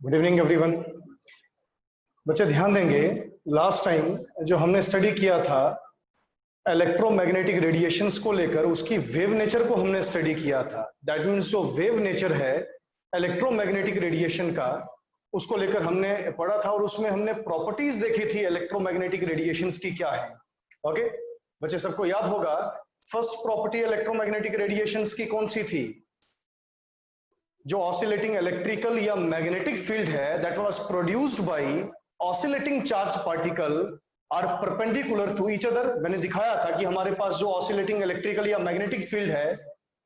Good evening everyone. बच्चे ध्यान देंगे, लास्ट टाइम जो हमने स्टडी किया था इलेक्ट्रोमैग्नेटिक रेडिएशंस को लेकर, उसकी वेव नेचर को हमने स्टडी किया था। दैट मीन्स जो वेव नेचर है इलेक्ट्रोमैग्नेटिक रेडिएशन का, उसको लेकर हमने पढ़ा था और उसमें हमने प्रॉपर्टीज देखी थी इलेक्ट्रोमैग्नेटिक रेडिएशंस की क्या है। ओके बच्चे, सबको याद होगा फर्स्ट प्रॉपर्टी इलेक्ट्रोमैग्नेटिक रेडिएशंस की कौन सी थी? जो ऑसिलेटिंग इलेक्ट्रिकल या मैग्नेटिक फील्ड है that was produced by oscillating charge particle are perpendicular to each other. मैंने दिखाया था कि हमारे पास जो ऑसिलेटिंग इलेक्ट्रिकल या मैग्नेटिक फील्ड है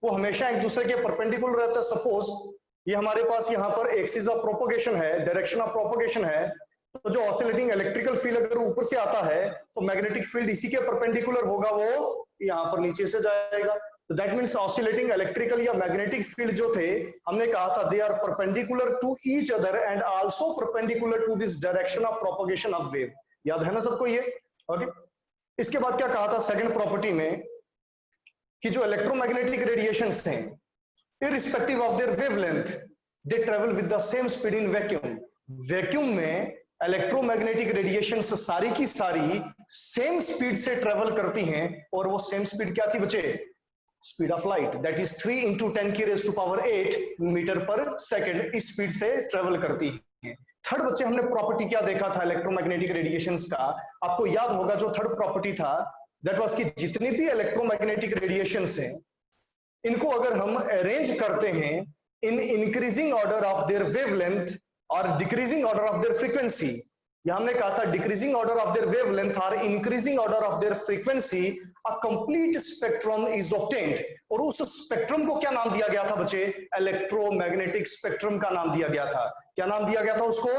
वो हमेशा एक दूसरे के परपेंडिकुलर रहता है। सपोज ये हमारे पास यहाँ पर एक्सिस ऑफ प्रोपोगेशन है, डायरेक्शन ऑफ प्रोपोगेशन है, तो जो ऑसिलेटिंग इलेक्ट्रिकल फील्ड अगर ऊपर से आता है तो मैग्नेटिक फील्ड इसी के परपेंडिकुलर होगा, वो यहाँ पर नीचे से जाएगा। तो दैट मीन्स ऑसिलेटिंग इलेक्ट्रिकल या मैग्नेटिक फील्ड जो थे, हमने कहा था they are perpendicular to each other and also perpendicular to this direction of propogation of wave. याद है ना सबको ये? ओके इसके बाद क्या कहा था सेकंड प्रॉपर्टी में कि जो इलेक्ट्रोमैग्नेटिक रेडिएशंस हैं irrespective of their wavelength they travel with the same speed in vacuum। Vacuum में इलेक्ट्रोमैग्नेटिक रेडिएशंस सारी की सारी सेम स्पीड से ट्रेवल करती हैं, और वो सेम स्पीड क्या थी बच्चे? Speed of light, that is 3 into 10⁻⁸ meter पर सेकेंड, इस स्पीड से ट्रेवल करती है। थर्ड बच्चे हमने प्रॉपर्टी क्या देखा था इलेक्ट्रोमैग्नेटिक रेडिएशंस का? आपको याद होगा जो थर्ड प्रॉपर्टी था दैट वाज कि जितनी भी इलेक्ट्रोमैग्नेटिक रेडिएशंस हैं इनको अगर हम अरेंज करते हैं in increasing order of their wavelength और decreasing order of their frequency, या हमने कहा था decreasing order of their wavelength और increasing order of their frequency, a complete spectrum is obtained. और उस स्पेक्ट्रम को क्या नाम दिया गया था बच्चे? इलेक्ट्रोमैग्नेटिक स्पेक्ट्रम का नाम दिया गया था। क्या नाम दिया गया था उसको?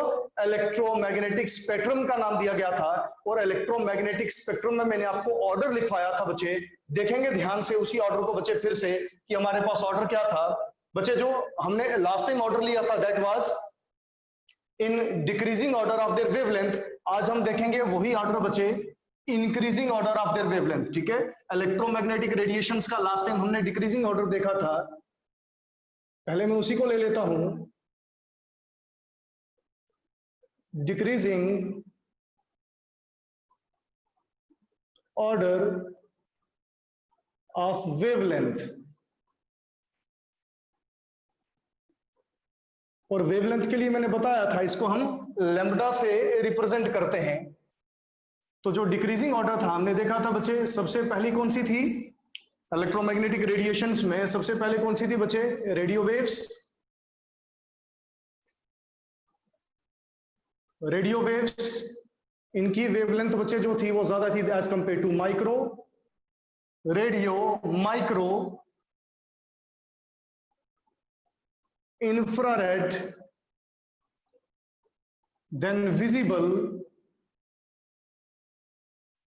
इलेक्ट्रोमैग्नेटिक स्पेक्ट्रम का नाम दिया गया था। और इलेक्ट्रोमैग्नेटिक स्पेक्ट्रम में मैंने आपको ऑर्डर लिखवाया था बच्चे, देखेंगे ध्यान से उसी ऑर्डर को बच्चे फिर से कि हमारे पास ऑर्डर क्या था बच्चे। जो हमने लास्ट टाइम ऑर्डर लिया था that was in decreasing order of their wavelength, आज हम देखेंगे वही ऑर्डर बच्चे increasing order of their wavelength. ठीक है, इलेक्ट्रोमैग्नेटिक रेडिएशंस का लास्ट टाइम हमने डिक्रीजिंग ऑर्डर देखा था, पहले मैं उसी को ले लेता हूं। डिक्रीजिंग ऑर्डर ऑफ वेवलेंथ, और वेवलेंथ के लिए मैंने बताया था इसको हम लैम्ब्डा से रिप्रेजेंट करते हैं। तो जो डिक्रीजिंग ऑर्डर था हमने देखा था बच्चे, सबसे पहली कौन सी थी इलेक्ट्रोमैग्नेटिक रेडिएशंस में? सबसे पहले कौन सी थी बच्चे? Radio waves. रेडियो वेव्स इनकी वेवलेंथ बच्चे जो थी वो ज्यादा थी as compare to micro, radio, micro, infrared, then visible,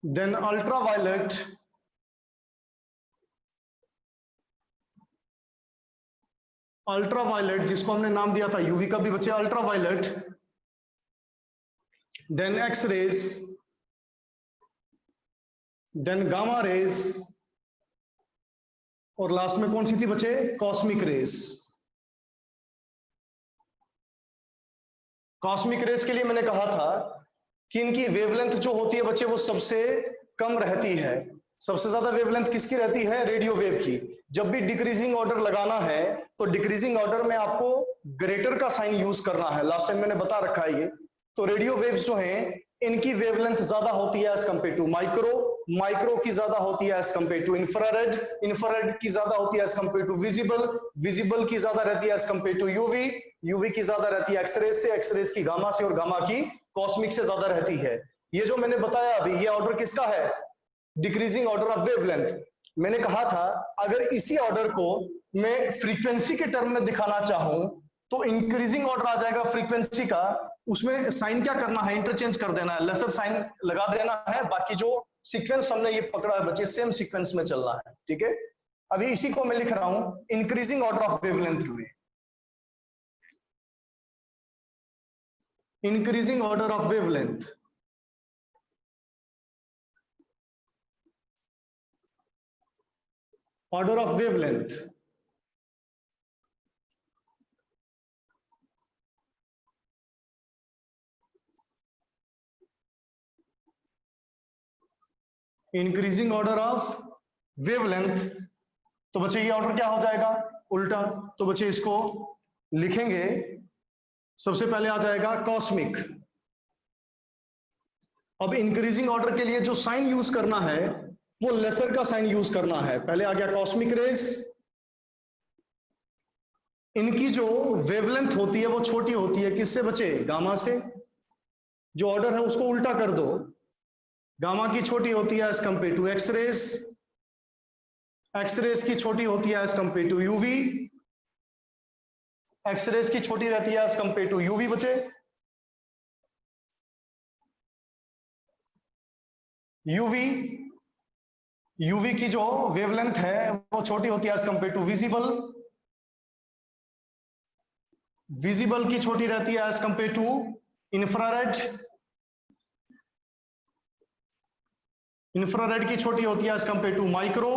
then ultraviolet, ultraviolet जिसको हमने नाम दिया था यूवी का भी बच्चे ultraviolet, then X rays, then gamma rays, और लास्ट में कौन सी थी बच्चे? Cosmic rays. कॉस्मिक रेज के लिए मैंने कहा था कि इनकी वेवलेंथ जो होती है बच्चे वो सबसे कम रहती है। सबसे ज्यादा वेवलेंथ किसकी रहती है? रेडियो वेव की। जब भी डिक्रीजिंग ऑर्डर लगाना है तो डिक्रीजिंग ऑर्डर में आपको ग्रेटर का साइन यूज करना है, लास्ट टाइम मैंने बता रखा है ये। तो रेडियो वेव्स जो हैं इनकी वेवलेंथ ज्यादा होती है as compare to micro, micro की ज्यादा होती है as compare to infrared, infrared की ज्यादा होती है as compare to visible, visible की ज्यादा रहती है as compare to UV, UV की ज्यादा रहती है एक्सरेज से, एक्सरेज की गामा से, और गामा की कॉस्मिक से ज्यादा रहती है। ये जो मैंने बताया अभी ये ऑर्डर किसका है? Decreasing order of wavelength. मैंने कहा था अगर इसी ऑर्डर को मैं फ्रीक्वेंसी के टर्म में दिखाना चाहूं तो इंक्रीजिंग ऑर्डर आ जाएगा फ्रीक्वेंसी का, उसमें साइन क्या करना है? इंटरचेंज कर देना है, लेसर साइन लगा देना है, बाकी जो सीक्वेंस हमने ये पकड़ा है बच्चे सेम सीक्वेंस में चलना है। ठीक है, अभी इसी को मैं लिख रहा हूं इंक्रीजिंग ऑर्डर ऑफ वेवलेंथ में। Increasing order of wavelength, order of wavelength increasing order of wavelength, तो बच्चे ये ऑर्डर क्या हो जाएगा, उल्टा। तो बच्चे इसको लिखेंगे, सबसे पहले आ जाएगा कॉस्मिक। अब इंक्रीजिंग ऑर्डर के लिए जो साइन यूज करना है वो लेसर का साइन यूज करना है। पहले आ गया कॉस्मिक रेज, इनकी जो वेवलेंथ होती है वो छोटी होती है, किससे बचे, गामा से। जो ऑर्डर है उसको उल्टा कर दो, गामा की छोटी होती है as compare to X rays, X rays की छोटी होती है as compare to UV, X rays की छोटी रहती है एज कंपेयर टू यूवी बचे। यूवी, यूवी की जो वेवलेंथ है वो छोटी होती है as compare to visible, visible की छोटी रहती है as compare to infrared, infrared की छोटी होती है एज कंपेयर टू माइक्रो,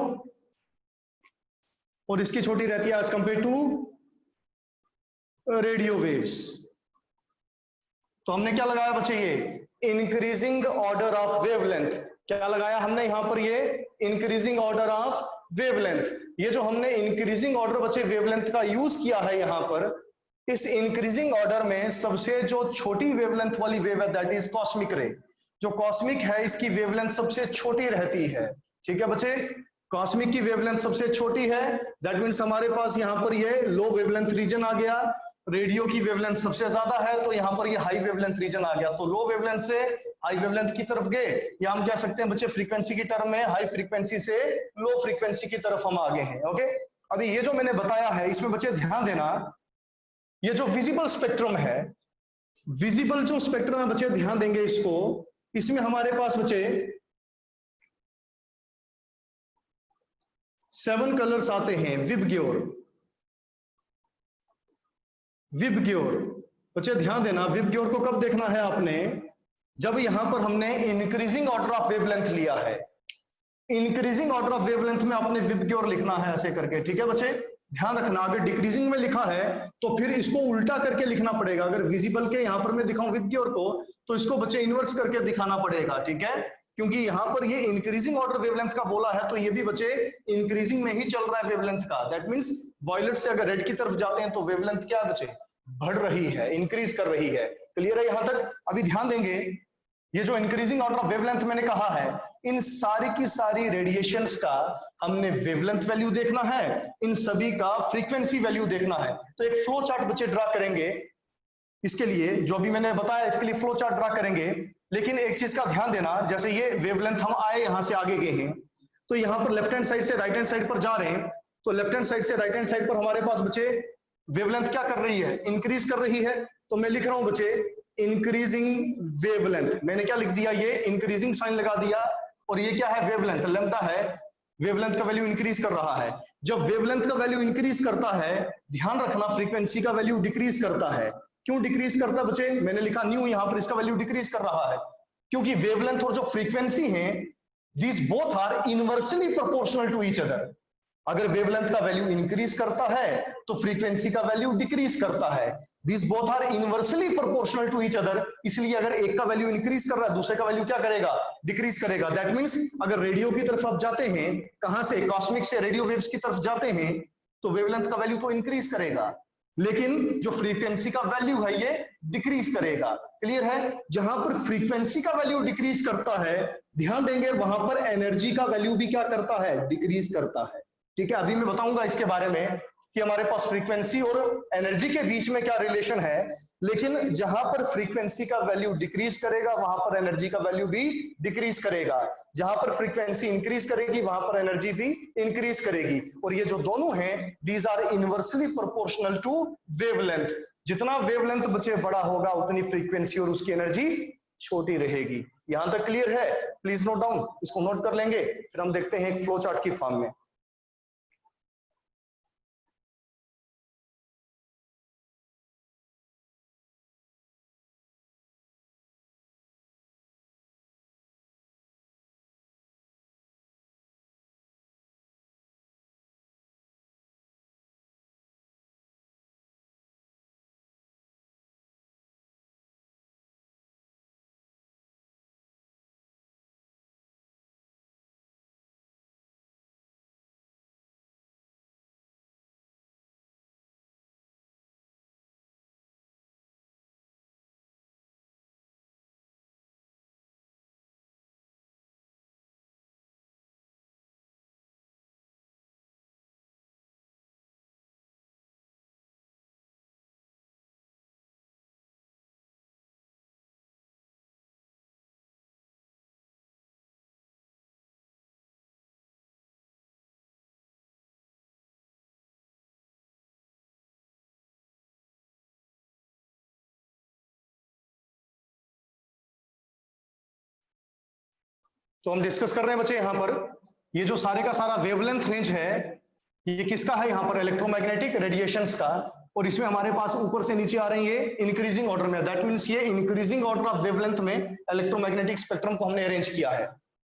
और इसकी छोटी रहती है as compare to radio waves. तो हमने क्या लगाया बच्चे, ये इंक्रीजिंग ऑर्डर ऑफ वेवलेंथ। क्या लगाया हमने यहां पर, ये इंक्रीजिंग ऑर्डर ऑफ वेवलेंथ। ये जो हमने इंक्रीजिंग ऑर्डर बच्चे वेवलेंथ का यूज किया है यहां पर, इस इंक्रीजिंग ऑर्डर में सबसे जो छोटी वेवलेंथ वाली वेव है दैट इज कॉस्मिक रे। जो कॉस्मिक है इसकी वेवलेंथ सबसे छोटी रहती है, ठीक है बच्चे। कॉस्मिक की वेवलेंथ सबसे छोटी है, दैट मीन्स हमारे पास यहां पर ये लो वेवलेंथ रीजन आ गया। रेडियो की वेवलेंथ सबसे ज्यादा है तो यहां पर ये हाई वेवलेंथ रीजन आ गया। तो लो वेवलेंथ से हाई वेवलेंथ की तरफ गए, या हम कह सकते हैं बच्चे फ्रीक्वेंसी की टर्म में हाई फ्रीक्वेंसी से लो फ्रीक्वेंसी की तरफ हम आगे हैं। ओके, अभी ये जो मैंने बताया है इसमें बच्चे ध्यान देना, ये जो विजिबल स्पेक्ट्रम है, विजिबल जो स्पेक्ट्रम है बच्चे ध्यान देंगे इसको, इसमें हमारे पास बच्चे 7 कलर्स आते हैं, विबग्योर, विबग्योर। बच्चे ध्यान देना, विबग्योर को कब देखना है आपने, जब यहां पर हमने इंक्रीजिंग ऑर्डर ऑफ वेवलेंथ लिया है। इंक्रीजिंग ऑर्डर ऑफ वेवलेंथ में आपने विबग्योर लिखना है ऐसे करके, ठीक है बच्चे। ध्यान रखना, अगर डिक्रीजिंग में लिखा है तो फिर इसको उल्टा करके लिखना पड़ेगा। अगर विजिबल के यहां पर मैं दिखाऊं विबग्योर को, तो इसको बच्चे इनवर्स करके दिखाना पड़ेगा, ठीक है। क्योंकि यहां पर ये इंक्रीजिंग ऑर्डर वेवलेंथ का बोला है तो ये भी बच्चे इंक्रीजिंग में ही चल रहा है वेवलेंथ का। दैट मींस वॉयलेट से अगर रेड की तरफ जाते हैं तो वेवलेंथ क्या बच्चे, बढ़ रही है, इंक्रीज कर रही है। क्लियर है यहां तक? अभी ध्यान देंगे, ये जो इंक्रीजिंग ऑर्डर ऑफ वेवलेंथ मैंने कहा है, इन सारी की सारी रेडिएशंस का हमने वेवलेंथ वैल्यू देखना है, इन सभी का फ्रीक्वेंसी वैल्यू देखना है। तो एक फ्लो चार्ट बच्चे ड्रा करेंगे इसके लिए, जो भी मैंने बताया इसके लिए फ्लो चार्ट ड्रा करेंगे। लेकिन एक चीज का ध्यान देना, जैसे ये वेवलेंथ हम आए यहां से आगे गए हैं, तो यहां पर लेफ्ट हैंड साइड से राइट हैंड साइड पर जा रहे हैं, तो लेफ्ट हैंड साइड से राइट हैंड साइड पर हमारे पास बच्चे वेवलेंथ क्या कर रही है, इंक्रीज कर रही है। तो मैं लिख रहा हूं बच्चे इंक्रीजिंग वेवलेंथ, मैंने क्या लिख दिया, ये इंक्रीजिंग साइन लगा दिया, और ये क्या है, वेवलेंथ, लैम्डा है, वेवलेंथ का वैल्यू इंक्रीज कर रहा है। जब वेवलेंथ का वैल्यू इंक्रीज करता है, ध्यान रखना फ्रीक्वेंसी का वैल्यू डिक्रीज करता है। क्यों डिक्रीज करता है बच्चे, मैंने लिखा न्यू, यहां पर इसका वैल्यू डिक्रीज कर रहा है, क्योंकि वेवलेंथ और जो फ्रीक्वेंसी है, these both are inversely proportional to each other. अगर वेवलेंथ का वैल्यू इंक्रीज करता है तो फ्रीक्वेंसी का वैल्यू डिक्रीज करता है। This both are inversely proportional to each other, इसलिए अगर एक का वैल्यू इंक्रीज कर रहा है दूसरे का वैल्यू क्या करेगा, डिक्रीज करेगा। दैट मींस अगर रेडियो की तरफ आप जाते हैं, कहां से, कॉस्मिक से रेडियो वेव्स की तरफ जाते हैं, तो वेवलेंथ का वैल्यू तो इंक्रीज करेगा, लेकिन जो फ्रीक्वेंसी का वैल्यू है ये डिक्रीज करेगा। क्लियर है? जहां पर फ्रीक्वेंसी का वैल्यू डिक्रीज करता है, ध्यान देंगे वहां पर एनर्जी का वैल्यू भी क्या करता है, डिक्रीज करता है। ठीक है, अभी मैं बताऊंगा इसके बारे में कि हमारे पास फ्रीक्वेंसी और एनर्जी के बीच में क्या रिलेशन है। लेकिन जहां पर फ्रीक्वेंसी का वैल्यू डिक्रीज करेगा वहां पर एनर्जी का वैल्यू भी डिक्रीज करेगा, जहां पर फ्रीक्वेंसी इंक्रीज करेगी वहां पर एनर्जी भी इंक्रीज करेगी। और ये जो दोनों हैं, these are inversely proportional to wavelength. जितना वेवलेंथ बच्चे बड़ा होगा उतनी फ्रीक्वेंसी और उसकी एनर्जी छोटी रहेगी। यहां तक क्लियर है? प्लीज नोट डाउन, इसको नोट कर लेंगे, फिर हम देखते हैं एक फ्लो चार्ट की फॉर्म में। तो हम डिस्कस कर रहे हैं बच्चे यहाँ पर ये जो सारे का सारा वेवलेंथ रेंज है ये किसका है, यहाँ पर इलेक्ट्रोमैग्नेटिक रेडिएशंस का, और इसमें हमारे पास ऊपर से नीचे आ रही है इंक्रीजिंग ऑर्डर में। दैट मींस ये इंक्रीजिंग ऑर्डर ऑफ वेवलेंथ में इलेक्ट्रोमैग्नेटिक स्पेक्ट्रम को हमने अरेंज किया है।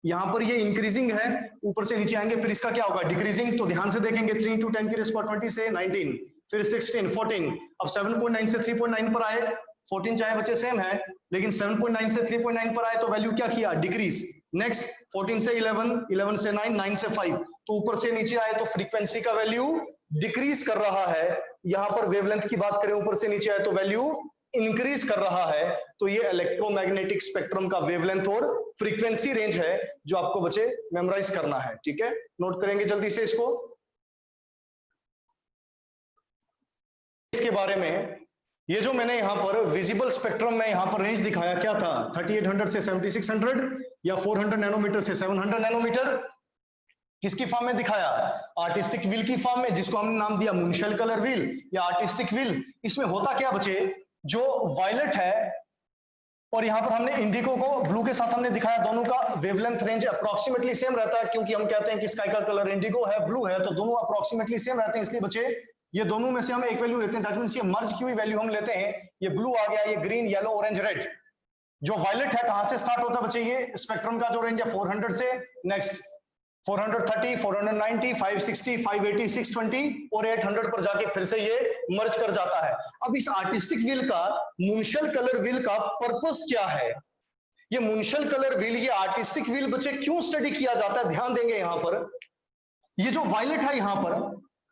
यहाँ पर ये इंक्रीजिंग है, ऊपर से नीचे आएंगे, फिर इसका क्या होगा डिक्रीजिंग। तो ध्यान से देखेंगे 3 × 10⁻20 से 19, फिर 16, 14, अब 7.9 से 3.9 पर आए। 14 चाहे बच्चे सेम है, लेकिन 7.9 से 3.9 पर आए तो वैल्यू क्या किया, डिक्रीज। नेक्स्ट 14 से 11, 11 से 9, 9 से 5, तो ऊपर से नीचे आए तो फ्रीक्वेंसी का वैल्यू डिक्रीज कर रहा है। यहां पर वेवलेंथ की बात करें, ऊपर से नीचे आए तो वैल्यू इंक्रीज कर रहा है। तो ये इलेक्ट्रोमैग्नेटिक स्पेक्ट्रम का वेवलेंथ और फ्रीक्वेंसी रेंज है जो आपको बच्चे मेमोराइज करना है। ठीक है, नोट करेंगे जल्दी से इसको। इसके बारे में ये जो मैंने यहां पर विजिबल स्पेक्ट्रम में यहां पर रेंज दिखाया क्या था, 3800 से 7600 या 400 नैनोमीटर से 700 नैनोमीटर, किसकी फॉर्म में दिखाया, आर्टिस्टिक व्हील की फॉर्म में, जिसको हमने नाम दिया मुनशेल कलर व्हील या आर्टिस्टिक व्हील। इसमें होता क्या बच्चे, जो वायलेट है और यहाँ पर हमने इंडिगो को ब्लू के साथ हमने दिखाया, दोनों का वेवलेंथ रेंज अप्रोक्सीमेटली सेम रहता है, क्योंकि हम कहते हैं कि स्काई का कलर इंडिगो है, ब्लू है, तो दोनों अप्रोक्सीमेटली सेम रहते हैं। इसलिए बच्चे ये दोनों में से हम एक वैल्यू लेते हैं, दैट मींस ये मर्ज की हुई वैल्यू हम लेते हैं। ये ब्लू आ गया, ये ग्रीन, येलो, ऑरेंज, रेड। जो वायलेट है कहां से स्टार्ट होता है बच्चे, ये स्पेक्ट्रम का जो रेंज है 400 से, नेक्स्ट 430, 490, 560, 580, 620 और 800 पर जाके फिर से ये मर्ज कर जाता है। अब इस आर्टिस्टिक व्हील का, मुनशेल कलर व्हील का पर्पस क्या है, ये मुनशेल कलर व्हील, ये आर्टिस्टिक व्हील बच्चे क्यों स्टडी किया जाता है, ध्यान देंगे यहां पर। ये जो वायलेट है यहां पर,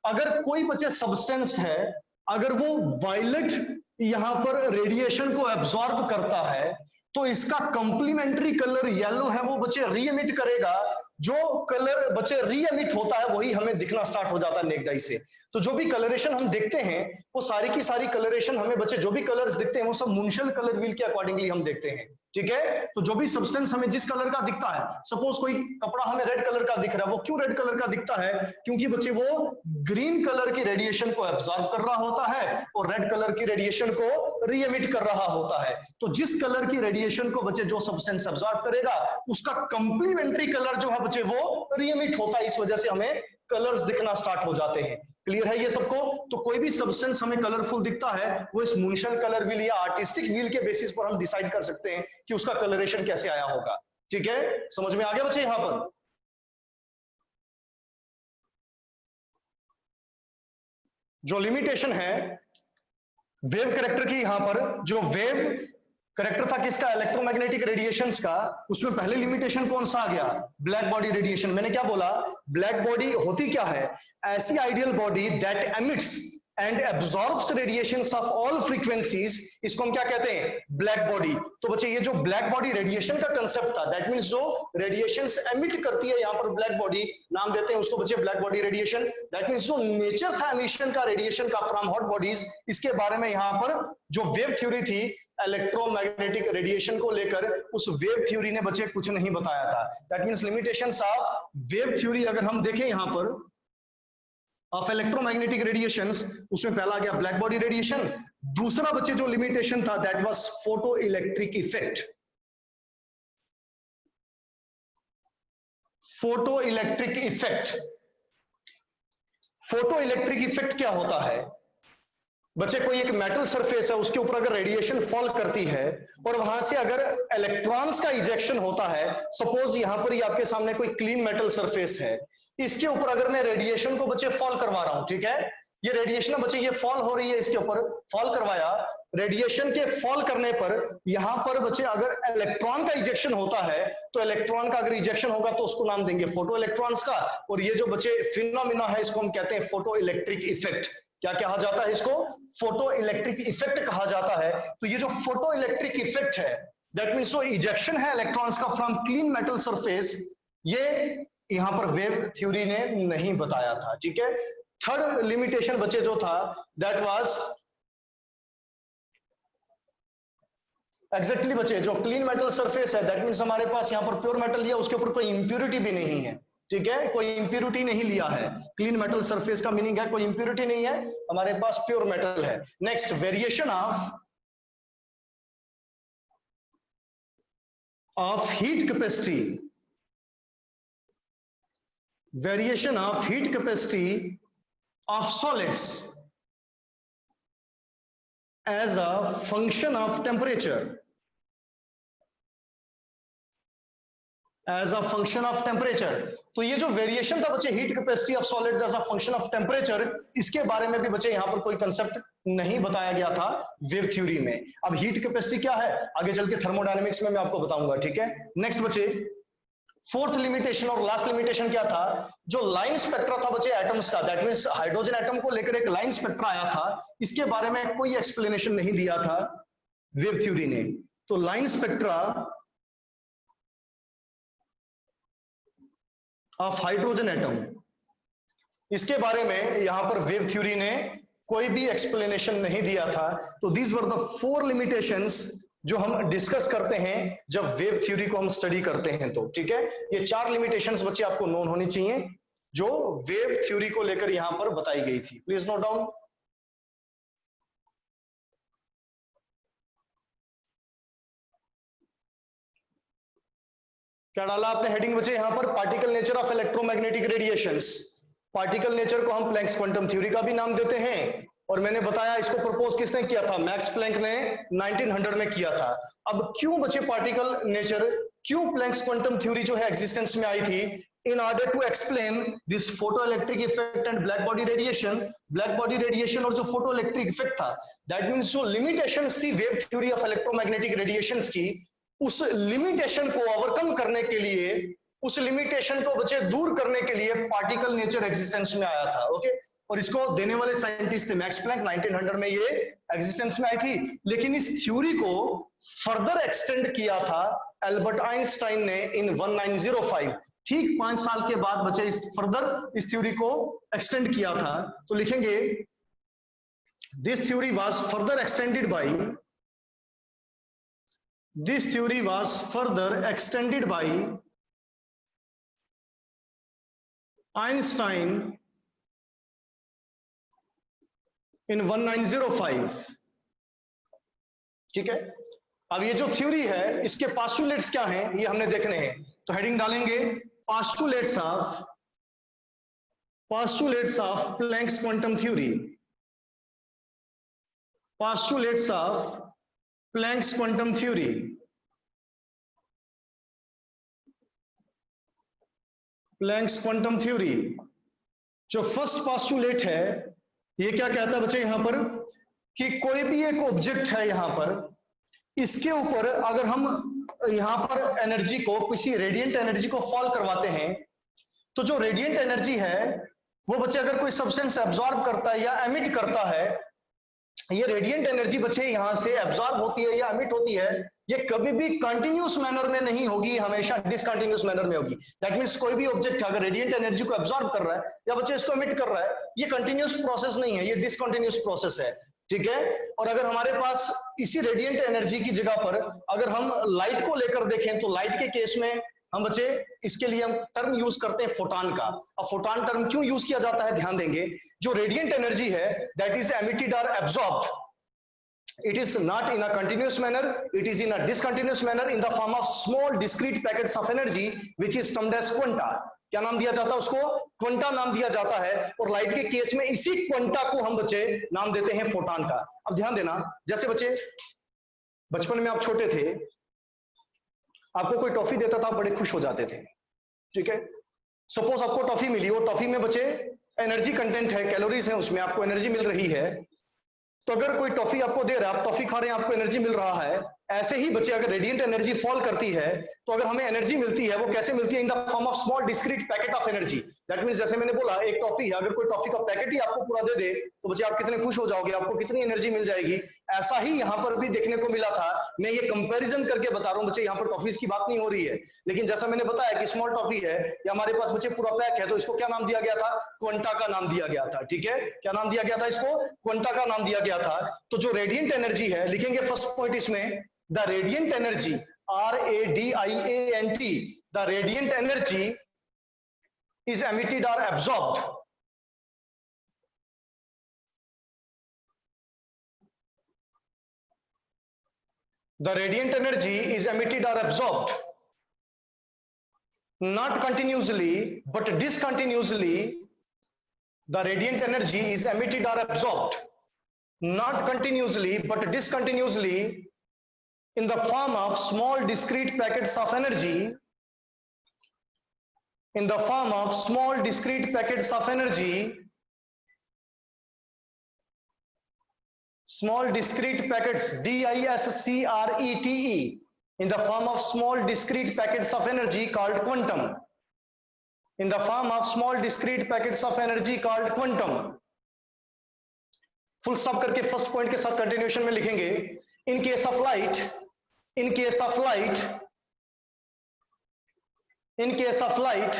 अगर कोई बच्चे सब्सटेंस है, अगर वो वायलेट यहां पर रेडिएशन को एब्जॉर्ब करता है तो इसका कंप्लीमेंट्री कलर येलो है, वो बच्चे री एमिट करेगा। जो कलर बच्चे री एमिट होता है वही हमें दिखना स्टार्ट हो जाता है नेक्ड आई से। तो जो भी कलरेशन हम देखते हैं वो सारी की सारी कलरेशन हमें बच्चे जो भी कलर्स दिखते हैं वो सब मुनशेल कलर व्हील के अकॉर्डिंगली हम देखते हैं। ठीक है, तो जो भी सब्सटेंस हमें जिस कलर का दिखता है, सपोज कोई कपड़ा हमें रेड कलर का दिख रहा है, वो क्यों रेड कलर का दिखता है, क्योंकि बच्चे वो ग्रीन कलर की रेडिएशन को एब्जॉर्ब कर रहा होता है और रेड कलर की रेडिएशन को री एमिट कर रहा होता है। तो जिस कलर की रेडिएशन को बच्चे जो सब्सटेंस एब्जॉर्ब करेगा उसका कंप्लीमेंट्री कलर जो है बच्चे वो री एमिट होता है, इस वजह से हमें कलर्स दिखना स्टार्ट हो जाते हैं। क्लियर है ये सबको। तो कोई भी सब्सटेंस हमें कलरफुल दिखता है वो इस मुनशेल कलर व्हील या आर्टिस्टिक व्हील के बेसिस पर हम डिसाइड कर सकते हैं कि उसका कलरेशन कैसे आया होगा। ठीक है, समझ में आ गया बच्चे। यहां पर जो लिमिटेशन है वेव करेक्टर की, यहां पर जो वेव करेक्टर था किसका, इलेक्ट्रोमैग्नेटिक रेडिएशंस का, उसमें पहले लिमिटेशन कौन सा आ गया, ब्लैक बॉडी रेडिएशन। मैंने क्या बोला, ब्लैक बॉडी होती क्या है, ऐसी ideal body that emits and absorbs radiations of all frequencies, इसको हम क्या कहते हैं, ब्लैक बॉडी। तो बच्चे ये जो ब्लैक बॉडी रेडिएशन का कंसेप्ट था, दैट मींस जो रेडिएशंस एमिट करती है यहां पर ब्लैक बॉडी, नाम देते हैं उसको बच्चे black body radiation. That means जो नेचर था एमिशन का रेडिएशन का फ्रॉम हॉट बॉडीज, इसके बारे में यहां पर जो वेव थ्योरी थी इलेक्ट्रोमैग्नेटिक रेडिएशन को लेकर, उस वेव थ्योरी ने बच्चे कुछ नहीं बताया था। That means limitations of wave theory अगर हम देखें यहां पर ऑफ इलेक्ट्रोमैग्नेटिक रेडिएशंस, उसमें पहला आ गया ब्लैक बॉडी रेडिएशन। दूसरा बच्चे जो लिमिटेशन था that was photo electric effect. Photo electric effect, photo electric effect क्या होता है बच्चे, कोई एक मेटल सरफेस है उसके ऊपर अगर रेडिएशन फॉल करती है और वहां से अगर इलेक्ट्रॉन्स का इजेक्शन होता है, सपोज यहां पर ही आपके सामने कोई क्लीन मेटल सरफेस है, इसके ऊपर अगर मैं रेडिएशन को बच्चे फॉल करवा रहा हूं, ठीक है, ये रेडिएशन बच्चे ये फॉल हो रही है, इसके ऊपर फॉल करवाया, रेडिएशन के फॉल करने पर यहां पर बच्चे अगर इलेक्ट्रॉन का इजेक्शन होता है तो इलेक्ट्रॉन का अगर इजेक्शन होगा तो उसको नाम देंगे फोटो इलेक्ट्रॉन्स का, और ये जो बच्चे फिनोमिना है इसको हम कहते हैं फोटो इलेक्ट्रिक इफेक्ट। क्या कहा जाता है इसको, फोटो इलेक्ट्रिक इफेक्ट कहा जाता है। तो ये जो फोटो इलेक्ट्रिक इफेक्ट है दैट मींस जो इजेक्शन है इलेक्ट्रॉन्स का फ्रॉम क्लीन मेटल सरफेस, ये यहां पर वेव थ्योरी ने नहीं बताया था। ठीक है, थर्ड लिमिटेशन बच्चे जो था दैट वाज एग्जैक्टली बच्चे जो क्लीन मेटल सरफेस है दैट मींस हमारे पास यहां पर प्योर मेटल लिया, उसके ऊपर कोई इंप्योरिटी भी नहीं है। ठीक है, कोई इंप्योरिटी नहीं लिया है, क्लीन मेटल सरफेस का मीनिंग है कोई इंप्योरिटी नहीं है, हमारे पास प्योर मेटल है। Next, variation of heat capacity variation of heat capacity of solids as a function of temperature. As a function of temperature. तो ये जो वेरिएशन था बच्चे heat capacity of solids as a function of temperature, इसके बारे में भी बच्चे यहां पर कोई कंसेप्ट नहीं बताया गया था वेव थ्योरी में। अब हीट कैपेसिटी क्या है आगे चल के थर्मोडायनेमिक्स में मैं आपको बताऊंगा, ठीक है। नेक्स्ट बच्चे फोर्थ लिमिटेशन और लास्ट लिमिटेशन क्या था, जो लाइन स्पेक्ट्रा था बच्चे एटम्स का, दैट मींस हाइड्रोजन एटम को लेकर एक लाइन स्पेक्ट्रा आया था, इसके बारे में कोई एक्सप्लेनेशन नहीं दिया था वेव थ्योरी ने। तो line spectra of hydrogen atom, इसके बारे में यहां पर वेव थ्योरी ने कोई भी एक्सप्लेनेशन नहीं दिया था। तो दीज वर द 4 लिमिटेशंस जो हम डिस्कस करते हैं जब वेव थ्योरी को हम स्टडी करते हैं। तो ठीक है, ये 4 लिमिटेशंस बच्चे आपको नोन होनी चाहिए जो वेव थ्योरी को लेकर यहां पर बताई गई थी। Please note down. क्या डाला आपने हेडिंग बच्चे यहां पर, particle nature of electromagnetic radiations. Particle nature को हम प्लैंक्स क्वांटम थ्योरी का भी नाम देते हैं, और मैंने बताया इसको प्रपोज किसने किया था, मैक्स प्लैंक ने 1900 में किया था। अब क्यों बच्चे पार्टिकल नेचर, क्यों प्लैंक्स क्वांटम थ्योरी जो है एग्जिस्टेंस में आई थी, in order to explain this photoelectric effect and black body radiation। black body radiation और जो photoelectric effect था, that means जो limitations थी wave theory of electromagnetic radiations की, उस लिमिटेशन को ओवरकम करने के लिए, उस लिमिटेशन को बच्चे दूर करने के लिए पार्टिकल नेचर एग्जिस्टेंस में आया था। ओके, और इसको देने वाले साइंटिस्ट थे मैक्स प्लैंक, 1900 में ये एग्जिस्टेंस में आई थी। लेकिन इस थ्योरी को फर्दर एक्सटेंड किया था एल्बर्ट आइंस्टाइन ने इन 1905, ठीक 5 साल के बाद बच्चे इस फर्दर इस थ्योरी को एक्सटेंड किया था। तो लिखेंगे this theory was further extended by, this theory was further extended by Einstein in 1905। ठीक है, अब ये जो थ्योरी है इसके पास्टुलेट्स क्या हैं ये हमने देखने हैं। तो हेडिंग डालेंगे postulates of Planck's quantum theory, postulates of Planck's quantum theory. Planck's quantum theory जो फर्स्ट पास्टुलेट है ये क्या कहता है बच्चे यहां पर, कि कोई भी एक ऑब्जेक्ट है यहां पर, इसके ऊपर अगर हम यहां पर एनर्जी को, किसी रेडिएंट एनर्जी को फॉल करवाते हैं, तो जो रेडिएंट एनर्जी है वो बच्चे अगर कोई सब्सटेंस एब्जॉर्ब करता है या एमिट करता है, ये रेडिएंट एनर्जी बच्चे यहां से एब्जॉर्ब होती है या एमिट होती है, ये कभी भी कंटिन्यूस मैनर में नहीं होगी, हमेशा डिसकंटिन्यूस मैनर में होगी। दैट मींस कोई भी ऑब्जेक्ट अगर रेडिएंट एनर्जी को एब्जॉर्ब कर रहा है या बच्चे इसको एमिट कर रहा है, ये कंटिन्यूस प्रोसेस नहीं है, ये डिसकंटिन्यूस प्रोसेस है। ठीक है, और अगर हमारे पास इसी रेडिएंट एनर्जी की जगह पर अगर हम लाइट को लेकर देखें, तो लाइट के केस में हम बच्चे इसके लिए हम टर्म यूज करते हैं फोटॉन का। अब फोटॉन टर्म क्यों यूज किया जाता है ध्यान देंगे, जो रेडिएंट एनर्जी है दैट इज एमिटेड और absorbed, it is not in a continuous manner, it is in a discontinuous manner in the form of small discrete packets of energy which is termed as quanta। क्या नाम दिया जाता है उसको, quanta नाम दिया जाता है, और लाइट के केस में इसी क्वांटा को हम बच्चे नाम देते हैं फोटॉन का। अब ध्यान देना, जैसे बच्चे बचपन में आप छोटे थे, आपको कोई टॉफी देता था, बड़े खुश हो जाते थे। ठीक है, सपोज आपको टॉफी मिली, वो टॉफी में बच्चे एनर्जी कंटेंट है, कैलोरीज है, उसमें आपको एनर्जी मिल रही है। तो अगर कोई टॉफी आपको दे रहा है, आप टॉफी खा रहे हैं, आपको एनर्जी मिल रहा है। ऐसे ही बच्चे अगर रेडिएंट एनर्जी फॉल करती है तो अगर हमें एनर्जी मिलती है, वो कैसे मिलती है, in the form of small discrete packet of energy. That means जैसे मैंने बोला एक टॉफी है, अगर कोई टॉफी का पैकेट ही आपको पूरा दे दे तो बच्चे आप कितने खुश हो जाओगे, आपको कितनी एनर्जी मिल जाएगी। ऐसा ही यहाँ पर भी देखने को मिला था। मैं ये कंपेरिजन करके बता रहा हूँ बच्चे, यहाँ पर टॉफीज की बात नहीं हो रही है, लेकिन जैसा मैंने बताया कि स्मॉल टॉफी है या हमारे पास बच्चे पूरा पैक है, तो इसको क्या नाम दिया गया था, क्वांटा का नाम दिया गया था। ठीक है, क्या नाम दिया गया था इसको, क्वांटा का नाम दिया गया था। तो जो रेडिएंट एनर्जी है, लिखेंगे फर्स्ट पॉइंट इसमें, the radiant energy, RADIANT, the radiant energy is emitted or absorbed, the radiant energy is emitted or absorbed not continuously but discontinuously the radiant energy is emitted or absorbed. Not continuously but discontinuously in the form of small discrete packets of energy, in the form of small discrete packets of energy, small discrete packets, DISCRETE, in the form of small discrete packets of energy called quantum, in the form of small discrete packets of energy called quantum. Full stop करके first point के साथ continuation में लिखेंगे, इन case of light, in case of light, in case of light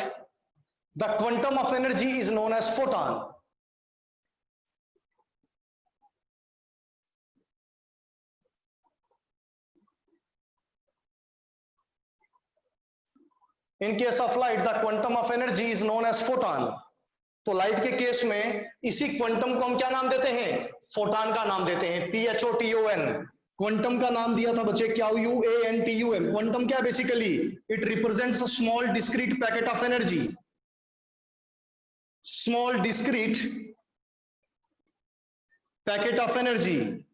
the quantum of energy is known as photon. In case of light the quantum of energy is known as photon. तो light के case में इसी quantum को हम क्या नाम देते हैं? फोटॉन का नाम देते हैं, PHOTON. क्वांटम का नाम दिया था बच्चे QUANTUM. क्वांटम क्या basically? It represents a small discrete packet of energy, small discrete packet of energy,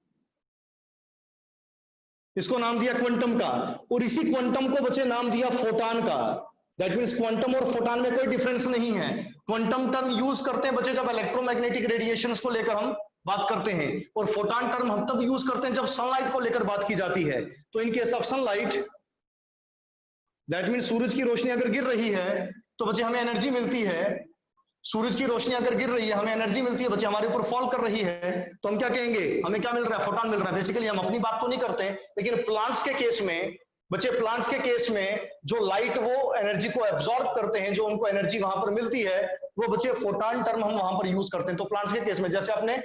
इसको नाम दिया क्वांटम का, और इसी क्वांटम को बच्चे नाम दिया फोटॉन का. दैट मीन्स क्वांटम और फोटॉन में कोई डिफरेंस नहीं है. क्वांटम टर्म यूज करते हैं बच्चे जब इलेक्ट्रोमैग्नेटिक रेडिएशंस को लेकर हम बात करते हैं, और फोटॉन टर्म हम तब यूज करते हैं जब सनलाइट को लेकर बात की जाती है. तो in case of sunlight, that means सूरज की रोशनी अगर गिर रही है तो बच्चे हमें एनर्जी मिलती है. सूरज की रोशनी अगर गिर रही है हमें एनर्जी मिलती है बच्चे, हमारे ऊपर फॉल कर रही है तो हम क्या कहेंगे? हमें क्या मिल रहा है? फोटॉन मिल रहा है. बेसिकली हम अपनी बात तो नहीं करते, लेकिन प्लांट्स के केस में बच्चे, प्लांट्स के केस में जो लाइट वो एनर्जी को एब्जॉर्ब करते हैं, जो उनको एनर्जी वहां पर मिलती है, वो बच्चे फोटॉन टर्म हम वहां पर यूज करते हैं. तो प्लांट्स के केस में जैसे आपने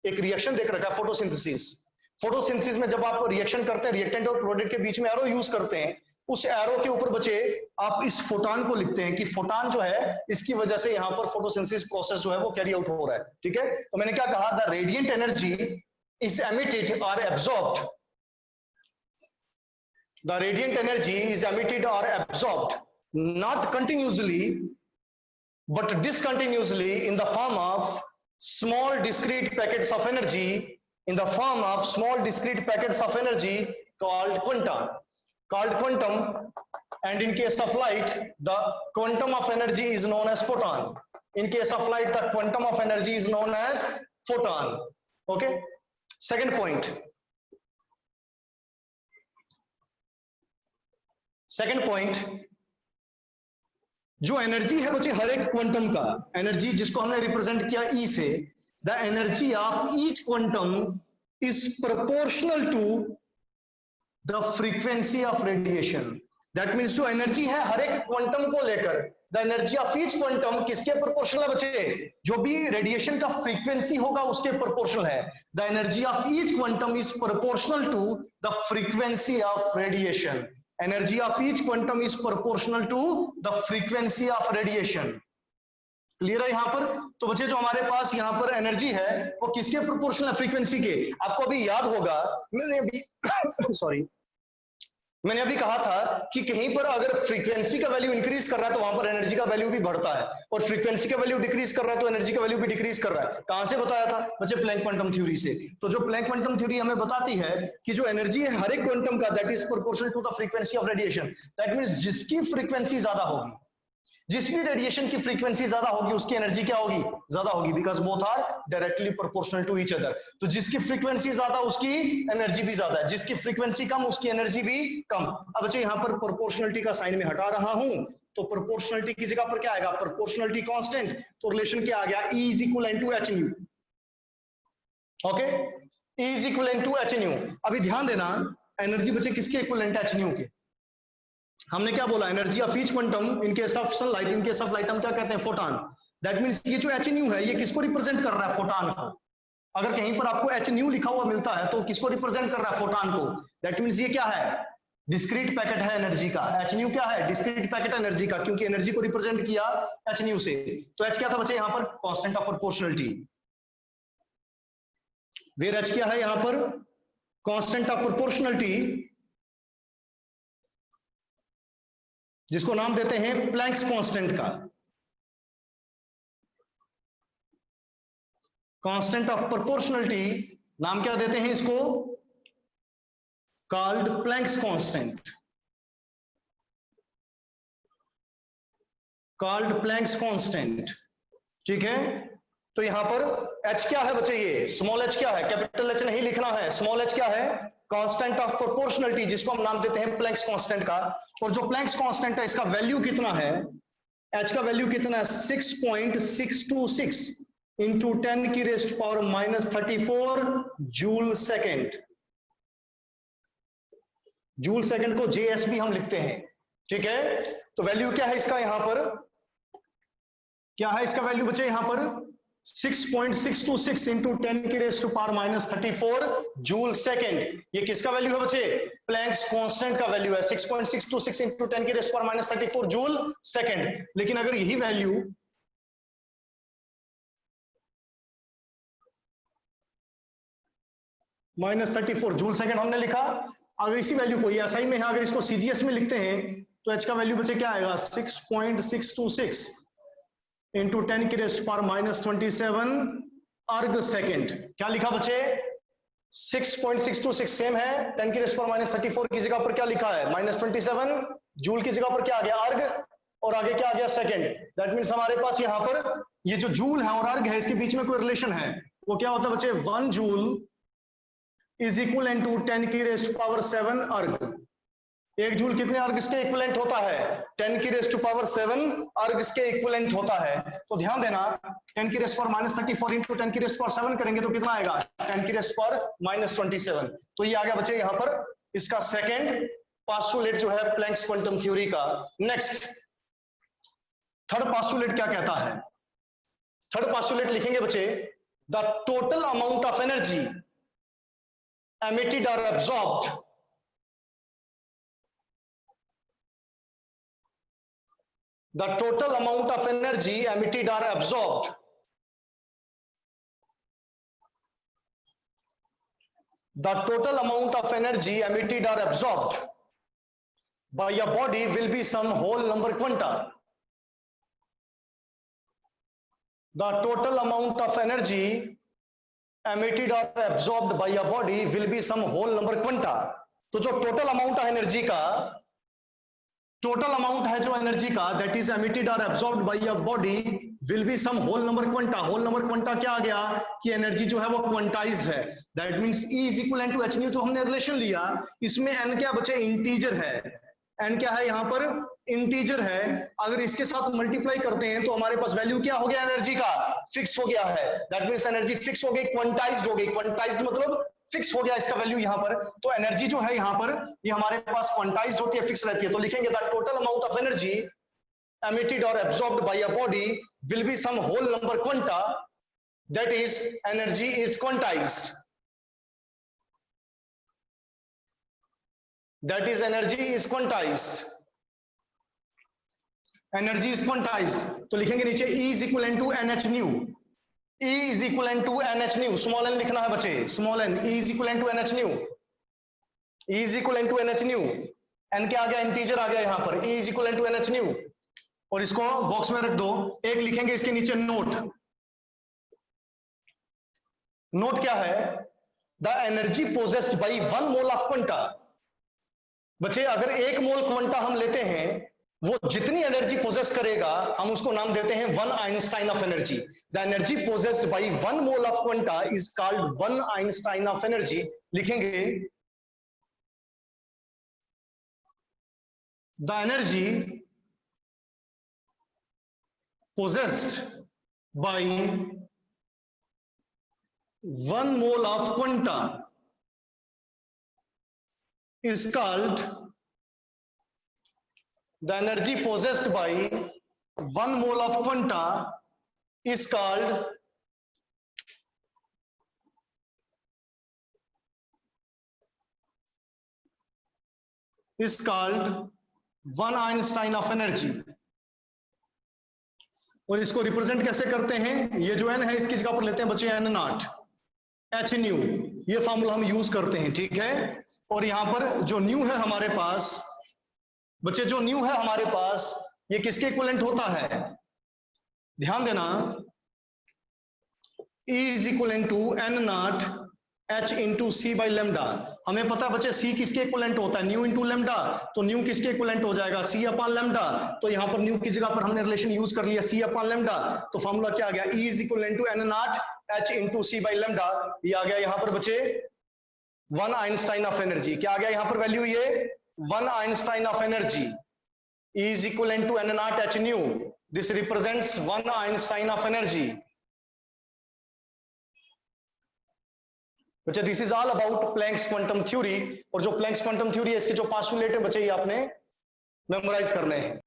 एक रिएक्शन देख रखा है, फोटोसिंथेसिस. फोटोसिंथेसिस में जब आप रिएक्शन करते हैं, रिएक्टेंट और प्रोडक्ट के बीच में एरो यूज करते हैं, उस एरो के ऊपर बच्चे आप इस फोटॉन को लिखते हैं कि फोटॉन जो है इसकी वजह से यहां पर फोटोसिंथेसिस प्रोसेस जो है वो कैरी आउट हो रहा है. ठीक है, तो मैंने क्या कहा? The radiant energy is emitted और absorbed. The radiant energy is emitted or absorbed not continuously but discontinuously in the form of small discrete packets of energy, in the form of small discrete packets of energy called quantum. And in case of light the quantum of energy is known as photon. In case of light the quantum of energy is known as photon. Okay, second point. Second point, जो energy है बच्चे हर एक quantum का, energy जिसको हमने represent किया E से, the energy of each quantum is proportional to the frequency of radiation. That means जो एनर्जी है हर एक क्वांटम को लेकर, the energy of each quantum किसके प्रोपोर्शनल है बच्चे? जो भी रेडिएशन का फ्रीक्वेंसी होगा उसके प्रोपोर्शनल है. The energy of each quantum is proportional to the frequency of radiation. Energy of each quantum is proportional to the frequency of radiation. Clear है यहां पर? तो बच्चे जो हमारे पास यहां पर एनर्जी है वो किसके प्रोपोर्शनल है? फ्रीक्वेंसी के. आपको अभी याद होगा मैंने अभी मैंने अभी कहा था कि कहीं पर अगर फ्रीक्वेंसी का वैल्यू इंक्रीज कर रहा है तो वहां पर एनर्जी का वैल्यू भी बढ़ता है, और फ्रीक्वेंसी का वैल्यू डिक्रीज कर रहा है तो एनर्जी का वैल्यू भी डिक्रीज कर रहा है. कहां से बताया था बच्चे? प्लैंक क्वांटम थ्योरी से. तो जो प्लैंक क्वांटम थ्योरी हमें बताती है कि जो एनर्जी है हर एक क्वांटम का, that is proportional to the frequency of radiation. That means जिसकी फ्रीक्वेंसी ज्यादा होगी, जिस भी रेडिएशन की फ्रीक्वेंसी ज्यादा होगी उसकी एनर्जी क्या होगी? ज्यादा होगी, because both are directly proportional to each other. तो जिसकी फ्रीक्वेंसी ज्यादा उसकी एनर्जी भी ज्यादा है, जिसकी फ्रीक्वेंसी कम उसकी एनर्जी भी कम. अब बच्चे यहां पर प्रोपोर्शनलिटी का साइन में हटा रहा हूं, तो प्रोपोर्शनलिटी की जगह पर क्या आएगा? Proportionality constant. तो रिलेशन क्या आ गया? E is equal to H nu. Okay, E is equal to H nu. अभी ध्यान देना, एनर्जी बच्चे किसके इक्वलेंट है? एच न्यू के. हमने क्या बोला? Energy of each quantum in case of sunlight, in case of light हम क्या कहते हैं? फोटॉन. दैट मींस ये जो एच न्यू है ये किसको रिप्रेजेंट कर रहा है? फोटॉन को. अगर कहीं पर आपको एच न्यू लिखा हुआ मिलता है तो किसको रिप्रेजेंट कर रहा है? फोटॉन को. दैट मींस ये क्या है? डिस्क्रीट पैकेट है एनर्जी का. एच न्यू क्या है? डिस्क्रीट पैकेट एनर्जी का, क्योंकि एनर्जी को रिप्रेजेंट किया एच न्यू से. तो एच क्या था बच्चे यहां पर? Constant of proportionality. Where H क्या है यहां पर? Constant of proportionality. जिसको नाम देते हैं प्लैंक्स कांस्टेंट का, कांस्टेंट ऑफ प्रोपोर्शनलिटी, नाम क्या देते हैं इसको, called Planck's constant, called Planck's constant. ठीक है, तो यहां पर h क्या है बच्चे, ये स्मॉल h क्या है, कैपिटल H नहीं लिखना है, स्मॉल h क्या है, कांस्टेंट ऑफ प्रोपोर्शनलिटी, जिसको हम नाम देते हैं प्लैंक्स कांस्टेंट का। और जो प्लैंक्स कांस्टेंट है इसका वैल्यू कितना है, h का वैल्यू कितना है, 6.626 इंटू 10 की rest power -34 joule second. Joule second को JS भी हम लिखते हैं। ठीक है, तो वैल्यू क्या है इसका, यहां पर क्या है इसका वैल्यू बच्चे, यहां पर 6.626 इंटू 10 की raised to power -34 joule second. ये किसका वैल्यू है बच्चे, प्लैंक्स कांस्टेंट का वैल्यू है 6.626 इंटू 10 की रेस्ट पावर -34 जूल सेकेंड। लेकिन अगर यही वैल्यू -34 जूल सेकेंड हमने लिखा, अगर इसी वैल्यू को SI में है, अगर इसको CGS में लिखते हैं तो h का वैल्यू बच्चे क्या आएगा, 6.626 इंटू 10 की रेस्ट पावर -27 अर्ग सेकेंड। क्या लिखा बच्चे, 6.626 सेम है, 10 की रेस्ट पावर -34 की जगह पर क्या लिखा है, -27, जूल की जगह पर क्या आ गया, अर्ग, और आगे क्या आ गया, सेकेंड। दैट मीन्स हमारे पास यहां पर ये जो जूल है और अर्ग है इसके बीच में कोई रिलेशन है। वो क्या होता है बच्चे, 1 जूल इज इक्वल टू 10 की रेस्ट पावर 7 अर्ग। 1 जूल कितने अर्ग के इक्विवेलेंट होता है, 10 की रेस्ट पावर 7 अर्ग के इक्विवेलेंट होता है। तो ध्यान देना, 10 की रेस्ट पावर -34 इंटू 10 की रेस्ट पावर 7 करेंगे तो कितना आएगा, 10 की रेस्ट पावर -27। तो ये आ गया बच्चे यहां पर इसका सेकंड पोस्टुलेट जो है प्लैंक्स क्वांटम थ्योरी का। नेक्स्ट थर्ड पोस्टुलेट क्या कहता है, थर्ड पोस्टुलेट लिखेंगे बच्चे, the total amount of energy emitted or absorbed the total amount of energy emitted or absorbed the total amount of energy emitted or absorbed by a body will be some whole number quanta. The total amount of energy emitted or absorbed by a body will be some whole number quanta. तो जो total amount है energy का, total amount है जो energy का, that is emitted और absorbed by a body will be some whole number quanta. Whole number quanta क्या आ गया कि एनर्जी जो है वो क्वांटाइज्ड है। That means E is equal to h nu जो हमने रिलेशन लिया, इसमें n क्या बचे, इंटीजर है। n क्या है यहाँ पर, इंटीजर है। अगर इसके साथ मल्टीप्लाई करते हैं तो हमारे पास वैल्यू क्या हो गया एनर्जी का, फिक्स हो गया है। दैट मींस एनर्जी फिक्स हो गई, क्वांटाइज्ड हो गई। क्वांटाइज्ड मतलब फिक्स हो गया इसका वैल्यू यहाँ पर। तो एनर्जी जो है यहाँ पर ये हमारे पास क्वांटाइज्ड होती है, फिक्स रहती है। तो लिखेंगे that total amount of energy emitted or absorbed by a body will be some whole number quanta, that is energy is quantized, that is energy is quantized, energy is quantized। तो लिखेंगे नीचे E is equivalent to NH nu, E is equivalent to NH nu, small n लिखना है बच्चे, small n, E is equivalent to NH nu, E is equivalent to NH nu, n क्या आ गया, integer आ गया यहाँ पर, E is equivalent to NH nu। और इसको बॉक्स में रख दो। एक लिखेंगे इसके नीचे नोट। नोट क्या है, the energy possessed by 1 mole of quanta. बच्चे अगर 1 मोल क्वांटा हम लेते हैं, वो जितनी एनर्जी पोजेस करेगा हम उसको नाम देते हैं 1 Einstein of energy. The energy possessed by 1 mole of quanta is called 1 Einstein of energy. लिखेंगे the energy possessed by 1 mole of quanta is called, the energy possessed by 1 mole of quanta is called is called 1 Einstein of energy। और इसको represent कैसे करते हैं, ये जो n है इसकी जगह पर लेते हैं बच्चे n नॉट h न्यू, ये फॉर्मूला हम यूज करते हैं। ठीक है, और यहां पर जो न्यू है हमारे पास बच्चे जो न्यू है हमारे पास, ये किसके इक्विवेलेंट होता है? ध्यान देना, E is equivalent to N naught H into C by lambda. हमें पता है बच्चे C किसके इक्विवेलेंट होता है? Nu into lambda. तो न्यू किसके इक्विवेलेंट हो जाएगा? C upon lambda. तो यहां पर न्यू की जगह पर हमने रिलेशन यूज कर लिया C अपॉन लेमडा। तो फॉर्मूला क्या आ गया? E is equivalent to N naught H into C by lambda. ये आ गया यहां पर बच्चे 1 आइंस्टाइन ऑफ एनर्जी। क्या आ गया यहां पर वैल्यू? ये 1 Einstein of energy. E is equivalent to n naught h nu. This represents 1 Einstein of energy. बच्चे this is all about Planck's quantum theory. और जो प्लैंक्स क्वांटम थ्योरी है इसके जो पोस्टुलेट है बच्चे ये आपने मेमोराइज करने हैं।